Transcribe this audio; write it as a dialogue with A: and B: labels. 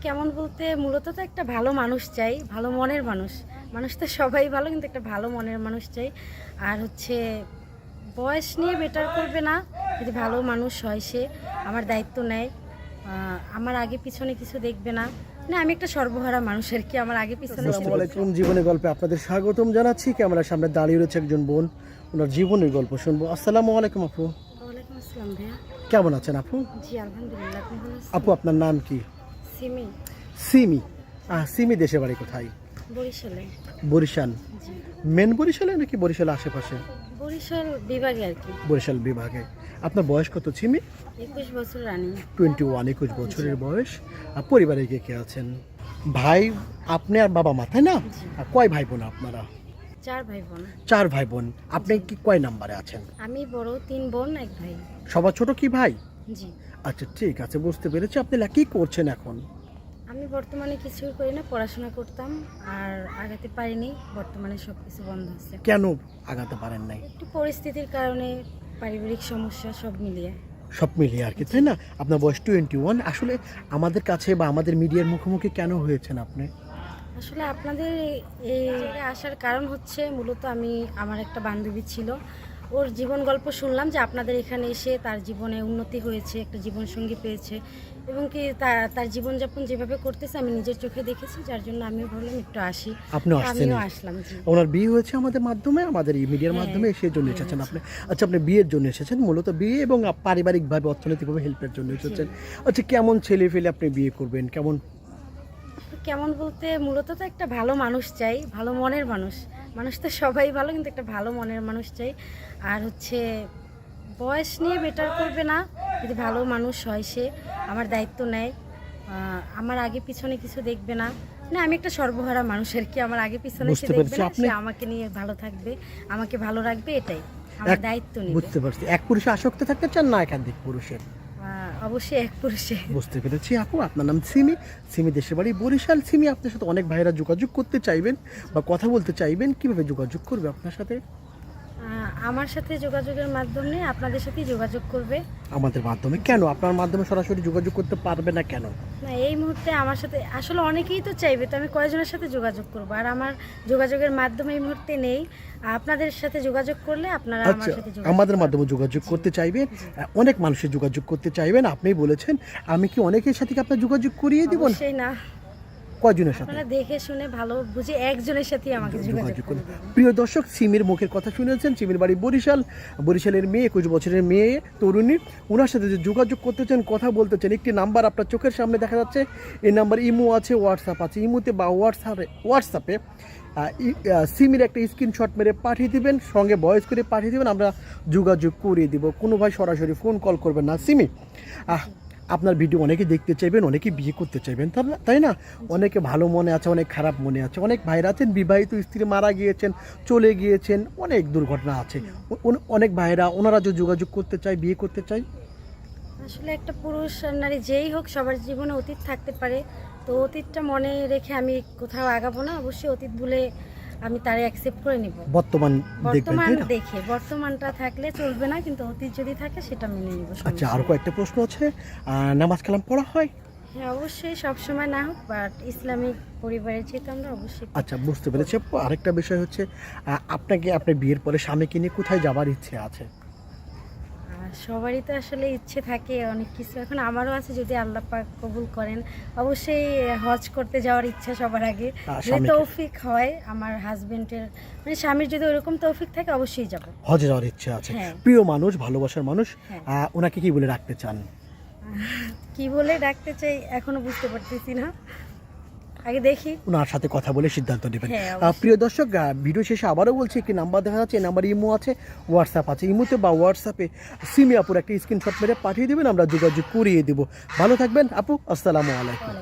A: কেমন বলতে মূলত তো একটা ভালো মানুষ চাই, ভালো মনের মানুষ। মানুষ তো সবাই ভালো, কিন্তু একটা ভালো মনের মানুষ চাই। আর হচ্ছে বয়স নিয়ে বেটার করবে না, যদি ভালো মানুষ হয় সে আমার দায়িত্ব নেয়, আমার আগে পিছনে কিছু দেখবে না। না, আমি একটা সর্বহারা মানুষ আর কি, আমার আগে পিছনে
B: আসসালামু আলাইকুম। জীবনের গল্পে আপনাদের স্বাগতম জানাচ্ছি। ক্যামেরার সামনে দাঁড়িয়ে রয়েছে একজন বোন, ওনার জীবনের গল্প শুনবো। আসসালামু আলাইকুম আপু।
A: ওয়ালাইকুম আসসালাম ভাইয়া।
B: কেমন আছেন আপু?
A: জি আলহামদুলিল্লাহ, আপনি ভালো আছেন?
B: আপু আপনার নাম কি?
A: সিমি।
B: সিমি। সিমি দেশের বাড়ি কোথায়?
A: বরিশালে।
B: বরিশাল।
A: জি,
B: মেন বরিশালে নাকি বরিশালের আশেপাশে?
A: বরিশাল বিভাগে আর কি।
B: বরিশাল বিভাগে। আপনার বয়স কত সিমি?
A: 21 বছর রানিং।
B: 21 বছরের বয়স। আর পরিবারে কে কে আছেন? ভাই, আপনি আর বাবা মা, তাই না? আর কয় ভাই বোন আপনারা?
A: 4 ভাই বোন।
B: 4 ভাই বোন। আপনি কি কয় নাম্বারে আছেন?
A: আমি বড়, 3 বোন 1 ভাই।
B: সবার ছোট কি ভাই?
A: জি।
B: আচ্ছা ঠিক আছে, বুঝতে পেরেছি। আপনি কি করছেন এখন?
A: আমি বর্তমানে কিছুই করি না, পড়াশোনা করতাম আর আগাতে পারিনি। বর্তমানে সব কিছু বন্ধ আছে,
B: কেন আগাতে পারেন নাই?
A: একটু পরিস্থিতির কারণে, পারিবারিক সমস্যা সব মিলিয়ে।
B: সব মিলিয়ে আর কি, তাই না? আপনার বয়স 21। আসলে আমাদের কাছে বা আমাদের মিডিয়ার মুখোমুখি কেন হয়েছেন আপনি?
A: আসলে আপনাদের এই জায়গায় আসার কারণ হচ্ছে মূলত আমার একটা বান্ধবী ছিল, ওর জীবন গল্প শুনলাম যে আপনাদের এখানে এসে তার জীবনে উন্নতি হয়েছে, একটা জীবনসঙ্গী পেয়েছে, এবং কি তার জীবনযাপন যেভাবে করতেছে আমি নিজের চোখে দেখেছি, যার জন্য আমিও ভাবলাম একটু আসি।
B: আপনিও আসছেন?
A: আমিও আসলাম। জি।
B: ওনার বিয়ে হয়েছে আমাদের মাধ্যমে, আমাদের এই মিডিয়ার
A: হ্যাঁ,
B: মাধ্যমে, সেই জন্য
A: বিয়ে
B: এসেছেন
A: হয়েছে।
B: আপনি? আচ্ছা, আপনি বিয়ের জন্য এসেছেন, মূলত বিয়ে এবং পারিবারিকভাবে অর্থনৈতিকভাবে হেল্পের জন্য এসেছেন। আচ্ছা, কেমন ছেলে ফেলে আপনি বিয়ে করবেন?
A: কেমন বলতে মূলত তো একটা ভালো মানুষ চাই, ভালো মনের মানুষ। মানুষ তো সবাই ভালো, কিন্তু একটা ভালো মনের মানুষ চাই। আর হচ্ছে বয়স নিয়ে বেটার করবে না, যদি ভালো মানুষ হয় সে আমার দায়িত্ব নেয়, আমার আগে পিছনে কিছু দেখবে না। না, আমি একটা সর্বহারা মানুষ আর কি, আমার আগে পিছনে সে
B: বুঝতে
A: দেখবে
B: পেরেছি।
A: না,
B: আপনি
A: সে আমাকে নিয়ে ভালো থাকবে, আমাকে ভালো রাখবে, এটাই আমার দায়িত্ব নেবে।
B: বুঝতে পারছি। এক পুরুষে আসক্ত থাকতে চান না একাধিক পুরুষের?
A: অবশ্যই এক পুরুষে।
B: বুঝতে পেরেছি আপু। আপনার নাম সিমি। সিমি দেশের বাড়ি বরিশাল। সিমি, আপনার সাথে অনেক ভাইরা যোগাযোগ করতে চাইবেন বা কথা বলতে চাইবেন, কিভাবে যোগাযোগ করবে আপনার সাথে?
A: আমার সাথে যোগাযোগের মাধ্যমে আপনাদের সাথেই যোগাযোগ করবে।
B: আমাদের মাধ্যমে? কেন আপনার মাধ্যমে সরাসরি যোগাযোগ করতে পারবে না কেন?
A: না, এই মুহূর্তে আমার সাথে আসলে অনেকেই তো চাইবে, তো আমি কয়জনের সাথে যোগাযোগ করব, আর আমার যোগাযোগের মাধ্যমে এই মুহূর্তে নেই। আপনাদের সাথে যোগাযোগ করলে আপনারা আমার
B: আচ্ছা,
A: সাথে যোগাযোগ
B: আমাদের মাধ্যমে যোগাযোগ করতে চাইবেন। অনেক মানুষের যোগাযোগ করতে চাইবেন, আপনি বলেছেন। আমি কি অনেকের সাথে কি আপনার যোগাযোগ করিয়ে দিব?
A: অবশ্যই না,
B: কয়জনের সাথে?
A: আপনারা দেখে শুনে ভালো বুঝে একজনের সাথেই আমাকে যোগাযোগ করুন।
B: প্রিয় দর্শক, সিমির মুখের কথা শুনেছেন। সিমির বাড়ি বরিশাল। বরিশালের মেয়ে, 21 বছরের মেয়ে, তরুণী। ওনার সাথে যে যোগাযোগ করতে চান, কথা বলতে চান, একটি নাম্বার আপনার চোখের সামনে দেখা যাচ্ছে। এই নাম্বার ইমো আছে, হোয়াটসঅ্যাপ আছে। ইমোতে বা হোয়াটসঅ্যাপে সিমির একটা স্ক্রিনশট মেরে পাঠিয়ে দিবেন, সঙ্গে ভয়েস করে পাঠিয়ে দিবেন, আমরা যোগাযোগ করিয়ে দিব। কোনো ভাই সরাসরি ফোন কল করবেন না। সিমি, আপনার ভিডিও অনেকে দেখতে চাইবেন, অনেকে বিয়ে করতে চাইবেন, তাই না? অনেকে ভালো মনে আছে, অনেক খারাপ মনে আছে। অনেক ভাইরা আছেন বিবাহিত, স্ত্রী মারা গিয়েছেন, চলে গিয়েছেন, অনেক দুর্ঘটনা আছে। অনেক ভাইরা, ওনারা যে যোগাযোগ করতে চায়, বিয়ে করতে চায়।
A: আসলে একটা পুরুষ আর নারী যেই হোক, সবার জীবনে অতীত থাকতে পারে। তো অতীতটা মনে রেখে আমি কোথাও আগাবো না, অবশ্যই অতীত ভুলে আমি তারে অ্যাকসেপ্ট করে নিব।
B: বর্তমান দেখবেন, তাই না?
A: দেখে বর্তমানটা থাকলে চলবে না, কিন্তু অতীত যদি থাকে সেটা মেনে নিব।
B: আচ্ছা, আর কয়েকটা প্রশ্ন আছে। নামাজ কালাম পড়া হয়?
A: হ্যাঁ, অবশ্যই, সবসময় না হোক, বাট ইসলামিক পরিবারের যেহেতু আমরা অবশ্যই।
B: আচ্ছা, বুঝতে পেরেছি। আরেকটা বিষয় হচ্ছে, আপনার বিয়ের পরে স্বামীকে নিয়ে কোথায় যাবার ইচ্ছে আছে?
A: সবারই তো আসলে ইচ্ছে থাকে অনেক কিছু, এখন আমারও আছে, যদি আল্লাহ পাক কবুল করেন অবশ্যই হজ করতে যাওয়ার ইচ্ছা সবার আগে। যদি তৌফিক হয় আমার হাজবেন্ডের, মানে স্বামীর যদি ওরকম তৌফিক থাকে, অবশ্যই যাব।
B: হজে যাওয়ার ইচ্ছে আছে।
A: হ্যাঁ।
B: প্রিয় মানুষ, ভালোবাসার মানুষ,
A: হ্যাঁ।
B: ওনাকে কি বলে রাখতে চান?
A: কি বলে ডাকতে চাই এখনো বুঝতে পারতেছি না, আগে দেখি।
B: ওনার সাথে কথা বলে সিদ্ধান্ত নেবেন।
A: হ্যাঁ,
B: প্রিয় দর্শক, ভিডিও শেষে আবারও বলছি, একটি নাম্বার দেখা যাচ্ছে। এই নাম্বার ইমো আছে, হোয়াটসঅ্যাপ আছে। ইমোতে বা হোয়াটসঅ্যাপে সিমি আপুর একটা স্ক্রিনশট মেরে পাঠিয়ে দেবেন, আমরা যোগাযোগ করিয়ে দেবো। ভালো থাকবেন আপু। আসসালামু আলাইকুম।